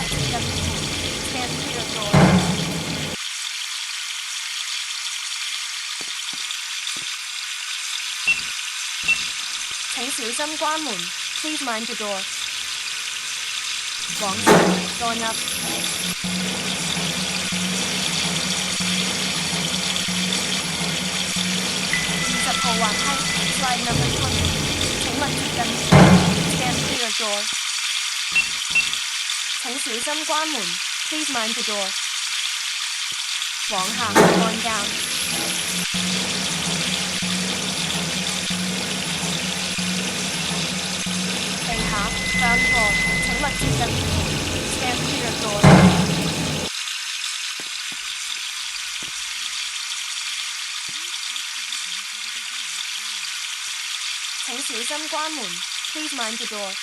勿接近門 ，Stand clear of door。請小心關門 ，Please mind the door。往上，Going up。20號滑梯 ，Slide number 20，請勿接近，Stand clear of door。請小心關門 ，Please mind the door。往下，On down。地下 ，Ground floor，請勿接近，Stand clear of door。請小心關門 ，Please mind the door。